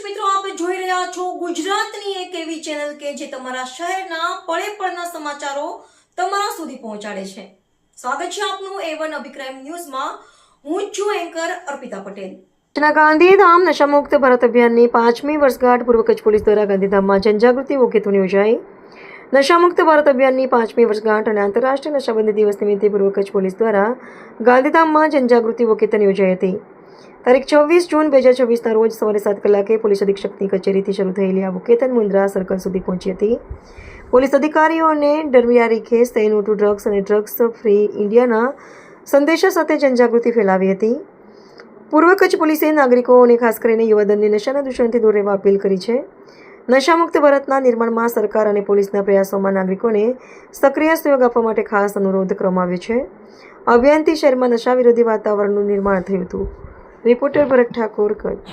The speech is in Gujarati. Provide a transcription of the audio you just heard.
દર્શક મિત્રો, આપ જોઈ રહ્યા છો ગુજરાતની એક એવી ચેનલ કે જે તમારા શહેરના પળે પળના સમાચારો તમારા સુધી પહોંચાડે છે. સ્વાગત છે આપનું A1 અભિક્રાઇમ ન્યૂઝમાં. હું છું એન્કર અર્પિતા પટેલ. ગાંધીધામ નશામુક્ત ભારત અભિયાનની 5મી વર્ષગાંઠ પૂર્વ કચ્છ પોલીસ દ્વારા ગાંધીધામમાં જનજાગૃતિ વોકેથોન યોજાઈ. નશામુક્ત ભારત અભિયાનની 5મી વર્ષગાંઠ અને આંતરરાષ્ટ્રીય નશાબંધી દિવસ નિમિત્તે પૂર્વ કચ્છ પોલીસ દ્વારા ગાંધીધામમાં જનજાગૃતિ વોકેથોન યોજાઈ હતી. તારીખ 26 જૂન 2024ના રોજ સવારે 7 કલાકે પોલીસ અધિક્ષકની કચેરીથી શરૂ થયેલી આ વોકેથોન મુન્દ્રા સર્કલ સુધી પહોંચી હતી. પોલીસ અધિકારીઓને ડરમિયારીખે સ્ટે નો ટુ ડ્રગ્સ અને ડ્રગ્સ ફ્રી ઇન્ડિયાના સંદેશા સાથે જનજાગૃતિ ફેલાવી હતી. પૂર્વ કચ્છ પોલીસે નાગરિકો અને ખાસ કરીને યુવાધનને નશાના દૂષણથી દૂર રહેવા અપીલ કરી છે. નશામુક્ત ભારતના નિર્માણમાં સરકાર અને પોલીસના પ્રયાસોમાં નાગરિકોને સક્રિય સહયોગ આપવા માટે ખાસ અનુરોધ કરવામાં આવ્યો છે. અભિયાનથી શહેરમાં નશા વિરોધી વાતાવરણનું નિર્માણ થયું હતું. રિપોર્ટર ભરત ઠાકોર, કચ્છ.